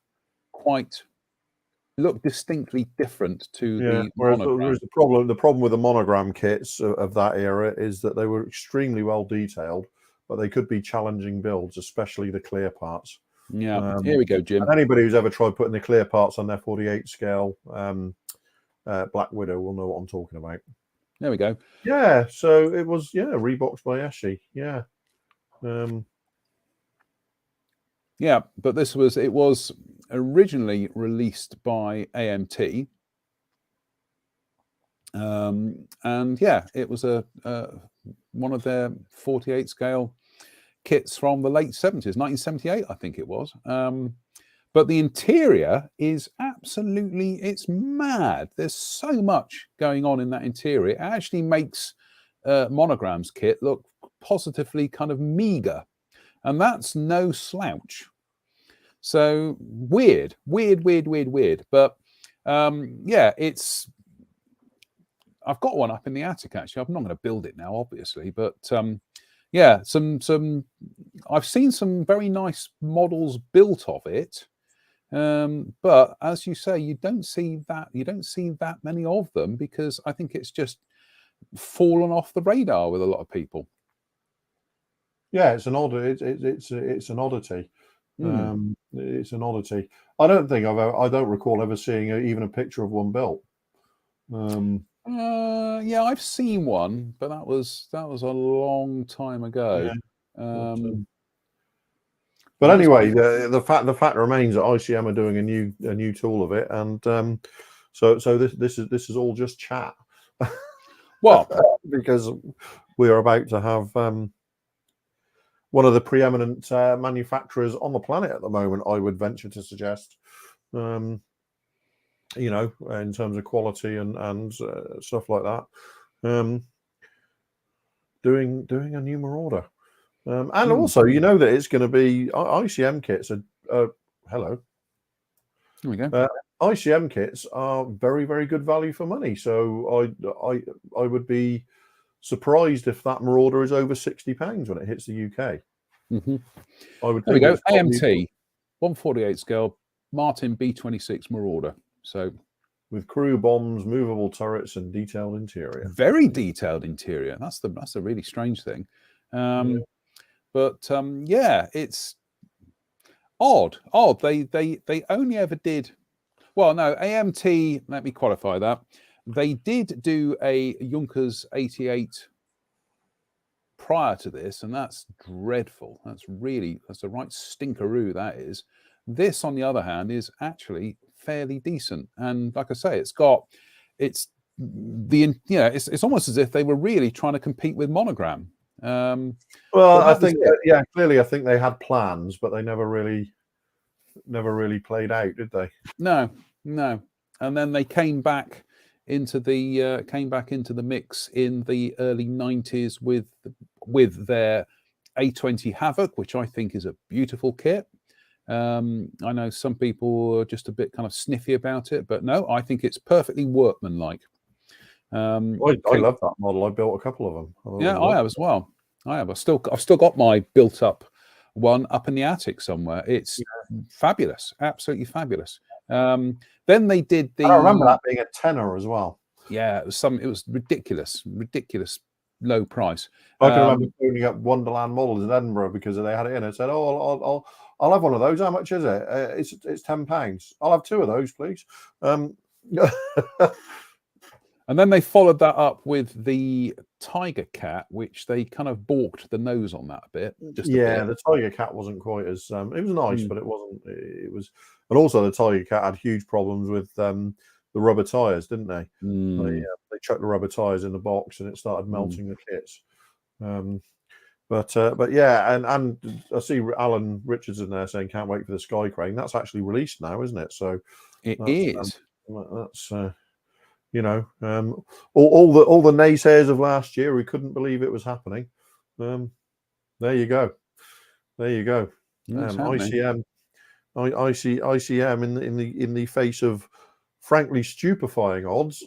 distinctly different to the monogram.
Whereas the problem with the monogram kits of that era is that they were extremely well detailed, but they could be challenging builds, especially the clear parts.
Yeah, here we go, Jim.
And anybody who's ever tried putting the clear parts on their 48 scale Black Widow will know what I'm talking about.
There we go.
Yeah, so it was reboxed by Eschi. Yeah.
Yeah, but it was originally released by AMT. And yeah, it was a one of their 48 scale kits from the late 70s, 1978, I think it was. But the interior is it's mad. There's so much going on in that interior. It actually makes Monogram's kit look positively kind of meager, and that's no slouch. So weird. But I've got one up in the attic, actually. I'm not going to build it now, obviously, but I've seen some very nice models built of it. But as you say, you don't see that many of them, because I think it's just fallen off the radar with a lot of people.
Yeah, it's an oddity. It's an oddity. It's an oddity. I don't recall ever seeing even a picture of one built.
Yeah, I've seen one, but that was a long time ago.
Yeah. But anyway, the fact remains that ICM are doing a new tool of it, and so this is all just chat.
Well,
because we are about to have one of the preeminent manufacturers on the planet at the moment, I would venture to suggest. In terms of quality and stuff like that, doing a new Marauder. And also, you know that it's going to be ICM kits. Hello.
Here we go.
ICM kits are very, very good value for money. So I would be surprised if that Marauder is over £60 when it hits the UK. I would.
There we
think
go. AMT 148 scale Martin B26 Marauder. So
with crew bombs, movable turrets, and detailed interior.
Very detailed interior. That's a really strange thing. But yeah, it's odd. They only ever did. Well, no, AMT. Let me qualify that. They did do a Junkers 88 prior to this, and that's dreadful. That's a right stinkeroo. That is. This, on the other hand, is actually fairly decent. And like I say, it's almost as if they were really trying to compete with Monogram.
Well, I think clearly, I think they had plans, but they never really played out, did they?
No. And then they came back into the mix in the early 90s with their A20 Havoc, which I think is a beautiful kit. I know some people are just a bit kind of sniffy about it, but no, I think it's perfectly workmanlike.
I love that model. I built a couple of them.
Yeah, I have as well. I've still got my built up one up in the attic somewhere. It's fabulous, absolutely fabulous. Then they did the.
I remember that being a tenner as well.
Yeah, it was ridiculous low price.
I can remember phoning up Wonderland Models in Edinburgh because they had it in. I said, "Oh, I'll have one of those. How much is it? It's £10. I'll have 2 of those, please."
And then they followed that up with the Tiger Cat, which they kind of balked the nose on that a bit.
The Tiger Cat wasn't quite as. It was nice, but it wasn't. It was, and also the Tiger Cat had huge problems with the rubber tires, didn't they? They chucked the rubber tires in the box, and it started melting the kits. But yeah, and I see Alan Richardson there saying can't wait for the Sky Crane. That's actually released now, isn't it? So
it is.
That's all the naysayers of last year who couldn't believe it was happening. There you go. ICM in the face of frankly stupefying odds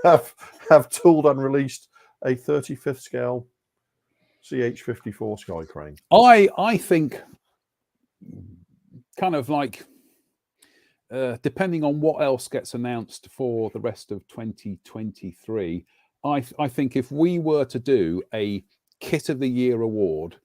have tooled and released a 35th scale CH-54 Sky Crane.
I think kind of like depending on what else gets announced for the rest of 2023, I think if we were to do a Kit of the Year award,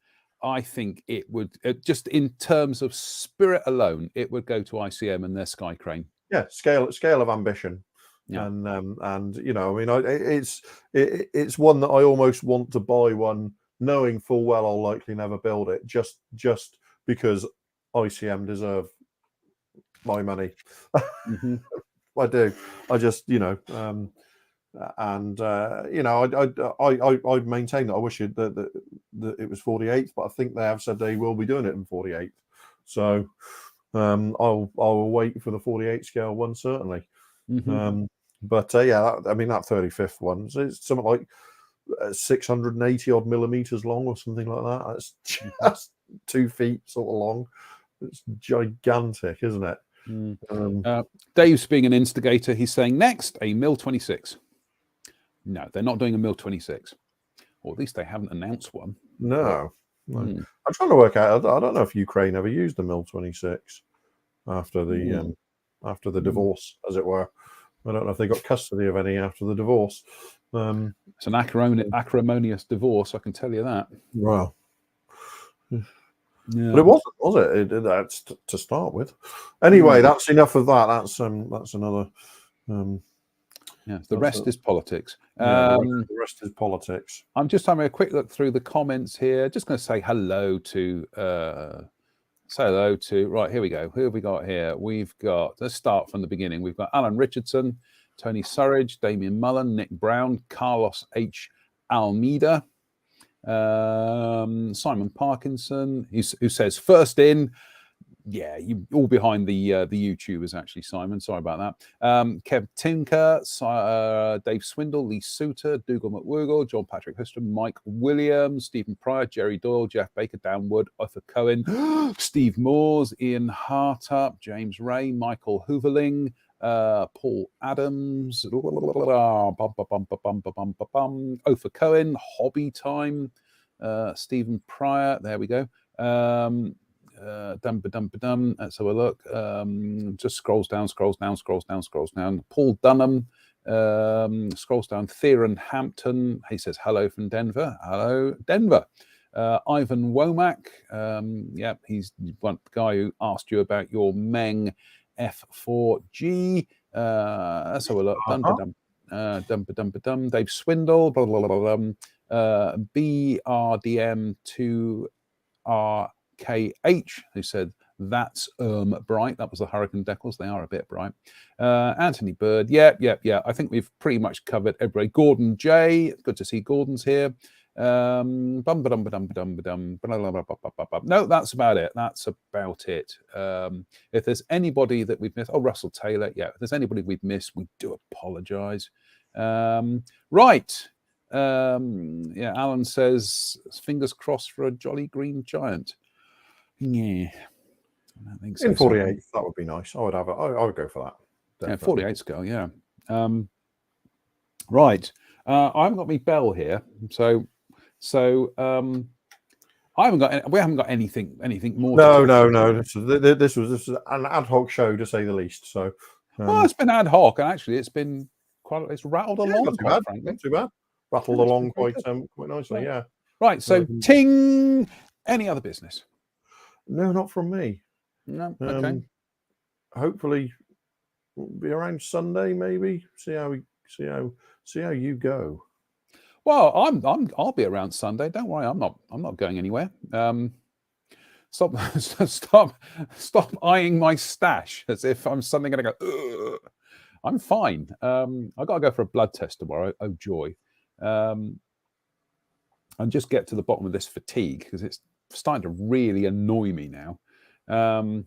I think it would just in terms of spirit alone, it would go to ICM and their Sky Crane.
Yeah, scale of ambition. Yeah. And you know, I mean, it's one that I almost want to buy one, knowing full well I'll likely never build it, just because ICM deserve my money. I do. I just, I maintain that I wish that it was 48th, but I think they have said they will be doing it in 48th. So I'll wait for the 48 scale one certainly. But that 35th one, it's something like 680 odd millimeters long or something like that. It's just 2 feet sort of long. It's gigantic, isn't it?
Dave's being an instigator. He's saying next a Mil 26. No, they're not doing a Mil 26, or at least they haven't announced one.
No. I'm trying to work out. I don't know if Ukraine ever used the Mil 26 after the divorce, as it were. I don't know if they got custody of any after the divorce.
It's an acrimonious divorce, I can tell you that.
Wow. Yeah. But it wasn't, was it? That's to start with. Anyway, that's enough of that. That's another.
The rest is politics.
The rest is politics.
I'm just having a quick look through the comments here. Just going to say hello to. Right, here we go. Who have we got here? Let's start from the beginning. We've got Alan Richardson, Tony Surridge, Damien Mullen, Nick Brown, Carlos H. Almeida, Simon Parkinson, who says first in, Yeah, you all behind the YouTubers actually, Simon. Sorry about that. Kev Tinker, Dave Swindle, Lee Suter, Dougal McWougle, John Patrick Huston, Mike Williams, Stephen Pryor, Jerry Doyle, Jeff Baker, Dan Wood, Arthur Cohen, Steve Moores, Ian Hartup, James Ray, Michael Hooverling, Paul Adams, Ophir Cohen, Hobby Time, Stephen Pryor. There we go. Let's have a look. Just scrolls down. Paul Dunham scrolls down. Theron Hampton. He says hello from Denver. Hello, Denver. Ivan Womack. Yeah, he's one guy who asked you about your Meng F4G. Let's have a look. Dave Swindle. BRDM2RKH, who said that's bright. That was the Hurricane Decals. They are a bit bright. Anthony Bird. Yeah. I think we've pretty much covered everybody. Gordon J. Good to see Gordon's here. No, that's about it. If there's anybody that we've missed, Russell Taylor. Yeah, if there's anybody we've missed, we do apologise. Right. Yeah, Alan says fingers crossed for a jolly green giant. Yeah, I think so.
In 48, that would be nice. I would go for that.
Definitely. Yeah, 48's go. Yeah. Right. I haven't got my bell here, so we haven't got anything more.
No. This was an ad hoc show, to say the least. So,
well, it's been ad hoc, and actually, it's rattled along.
Not too bad. Rattled along quite nicely. Yeah.
Right. So, ting. Any other business?
No, not from me.
No. Okay.
Hopefully, we'll be around Sunday. Maybe see how you go.
Well, I'll be around Sunday. Don't worry, I'm not going anywhere. Stop eyeing my stash as if I'm suddenly going to go. Ugh. I'm fine. I got to go for a blood test tomorrow. Oh joy! And just get to the bottom of this fatigue because it's starting to really annoy me now. I've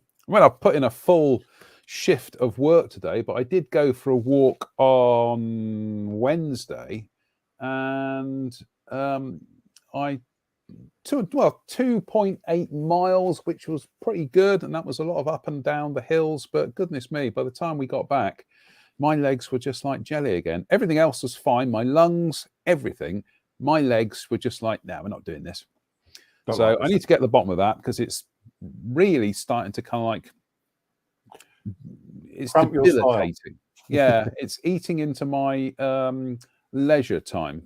put in a full shift of work today, but I did go for a walk on Wednesday. And I 2.8 miles, which was pretty good, and that was a lot of up and down the hills. But goodness me, by the time we got back, my legs were just like jelly again. Everything else was fine, my lungs, everything. My legs were just like, no, we're not doing this. So I need to get to the bottom of that because it's really starting to kind of like it's debilitating. Yeah, it's eating into my leisure time,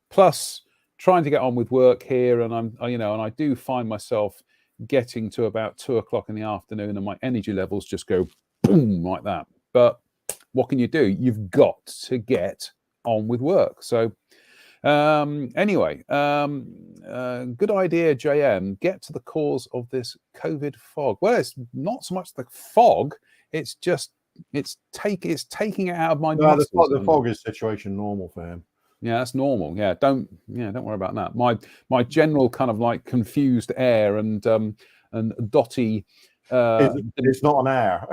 plus trying to get on with work here, and I do find myself getting to about 2:00 in the afternoon and my energy levels just go boom like that. But what can you do? You've got to get on with work. So anyway, good idea, JM. Get to the cause of this COVID fog. Well, it's not so much the fog, it's just it's taking it out of my muscles.
The fog is situation normal for him.
Yeah, that's normal. Yeah, don't worry about that. My general kind of like confused air and dotty.
It's not an air.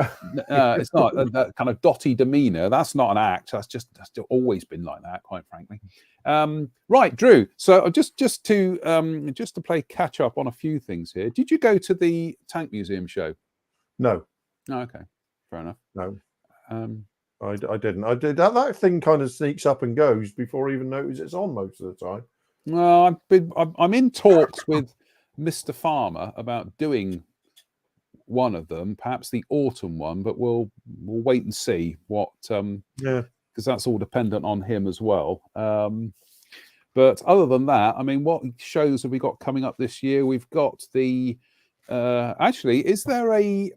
It's not that kind of dotty demeanor. That's not an act. That's always been like that, quite frankly. Right, Drew. So just to play catch up on a few things here. Did you go to the Tank Museum show?
No.
Oh, okay. Fair enough.
No. I didn't. I did that thing kind of sneaks up and goes before I even notice it's on most of the time.
Well, I'm in talks with Mr. Farmer about doing one of them, perhaps the autumn one, but we'll wait and see what. Because that's all dependent on him as well. But other than that, I mean, what shows have we got coming up this year? We've got the. Actually, is there a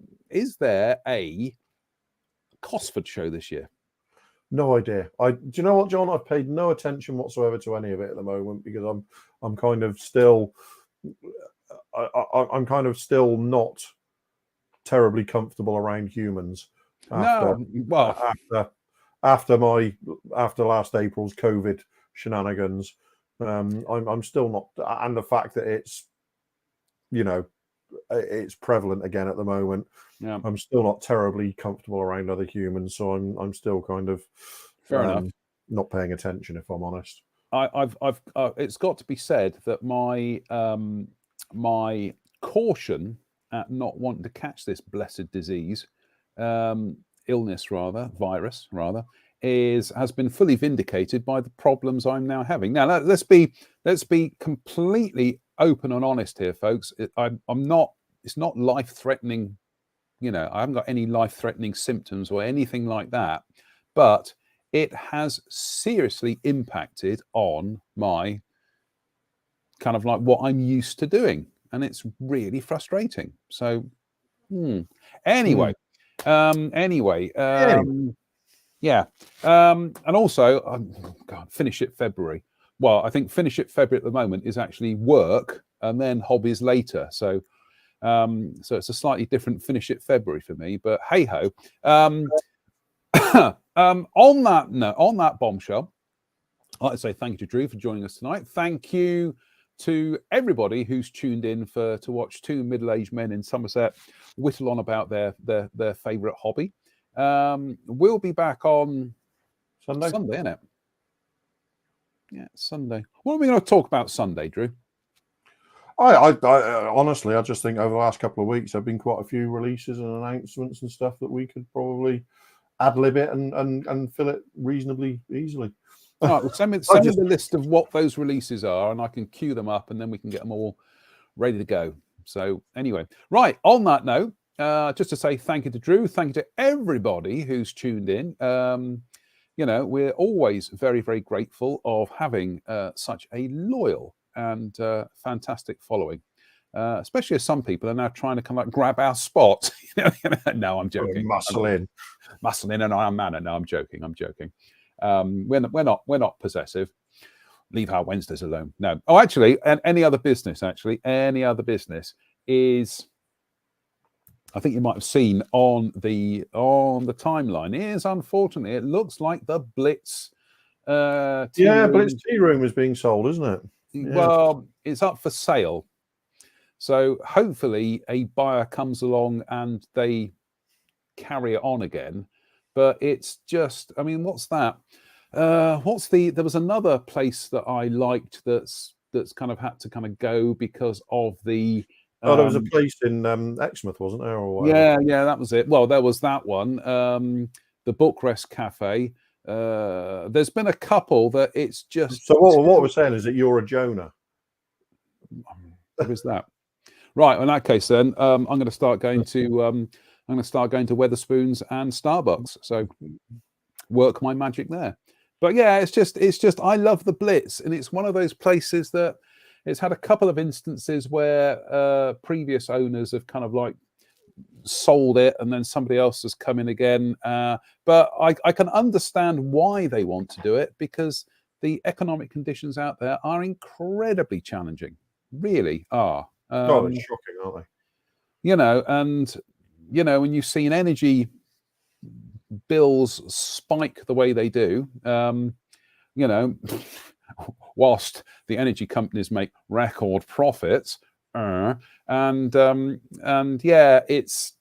Cosford show this year?
No idea. Do you know what, John? I've paid no attention whatsoever to any of it at the moment because I'm kind of still I'm kind of still not terribly comfortable around humans. After last April's COVID shenanigans, I'm still not, and the fact that it's it's prevalent again at the moment.
Yeah.
I'm still not terribly comfortable around other humans, so I'm still kind of
Fair enough.
not paying attention, if I'm honest.
I've it's got to be said that my my caution at not wanting to catch this blessed disease, illness rather, virus rather, has been fully vindicated by the problems I'm now having. Now let's be completely open and honest here, folks. I'm not. It's not life-threatening. You know, I haven't got any life-threatening symptoms or anything like that, but it has seriously impacted on my kind of like what I'm used to doing, and it's really frustrating. So, anyway, yeah, and also, God, finish it February. Well, I think finish it February at the moment is actually work and then hobbies later. So, so it's a slightly different finish it February for me. But hey ho. On that bombshell, I'd like to say thank you to Drew for joining us tonight. Thank you to everybody who's tuned in to watch two middle-aged men in Somerset whittle on about their favourite hobby. We'll be back on Sunday, isn't it? Yeah, Sunday. What are we going to talk about Sunday, Drew?
I honestly, I just think over the last couple of weeks, there have been quite a few releases and announcements and stuff that we could probably ad-lib it and fill it reasonably easily.
All right, well, send me the list of what those releases are, and I can queue them up, and then we can get them all ready to go. So anyway, right, on that note, just to say thank you to Drew, thank you to everybody who's tuned in. You know, we're always very, very grateful of having such a loyal and fantastic following. Especially as some people are now trying to kind of like grab our spot. No, I'm joking.
Muscle in,
and I'm manner. No, I'm joking. We're not possessive. Leave our Wednesdays alone. No. Oh, actually, and any other business is. I think you might have seen on the timeline is unfortunately it looks like the Blitz.
Blitz tea room is being sold, isn't it?
Yeah. Well, it's up for sale. So hopefully a buyer comes along and they carry it on again. But it's just, I mean, what's that? There was another place that I liked that's kind of had to kind of go because of the.
There was a place in Exmouth, wasn't there? Or
yeah, that was it. Well, there was that one, the Bookrest Cafe. There's been a couple that it's just.
So what we're saying is that you're a Jonah.
What is that? Right. In that case, then I'm going to start going to Weatherspoons and Starbucks. So work my magic there. But yeah, it's just I love the Blitz, and it's one of those places that it's had a couple of instances where previous owners have kind of like sold it, and then somebody else has come in again. But I can understand why they want to do it, because the economic conditions out there are incredibly challenging. Really are.
They're shocking, aren't they?
You know, and you know, when you've seen energy bills spike the way they do, you know, whilst the energy companies make record profits, and yeah, it's.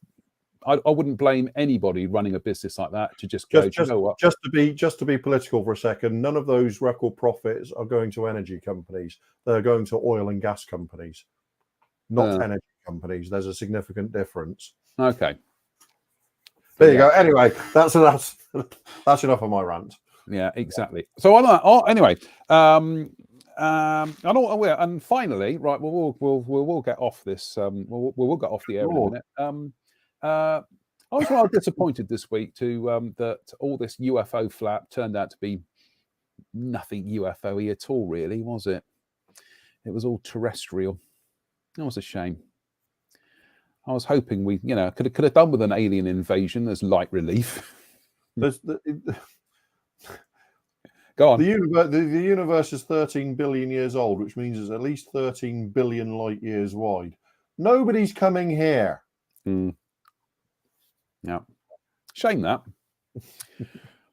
I wouldn't blame anybody running a business like that to just go. You know what?
Just to be political for a second, none of those record profits are going to energy companies. They're going to oil and gas companies, not energy companies. There's a significant difference.
Okay.
There you go. Anyway, that's enough of my rant.
Yeah, exactly. So anyway, and finally, right, we'll get off this. We'll get off the air in a minute. I was rather disappointed this week that all this UFO flap turned out to be nothing UFO-y at all, really, was it? It was all terrestrial. That was a shame. I was hoping we, could have done with an alien invasion as light relief. Go on.
The universe is 13 billion years old, which means it's at least 13 billion light years wide. Nobody's coming here.
Yeah. Shame that.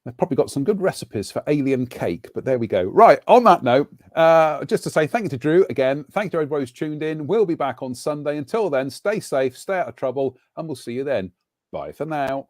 They've probably got some good recipes for alien cake, but there we go. Right, on that note, just to say thank you to Drew again. Thank you to everybody who's tuned in. We'll be back on Sunday. Until then, stay safe, stay out of trouble, and we'll see you then. Bye for now.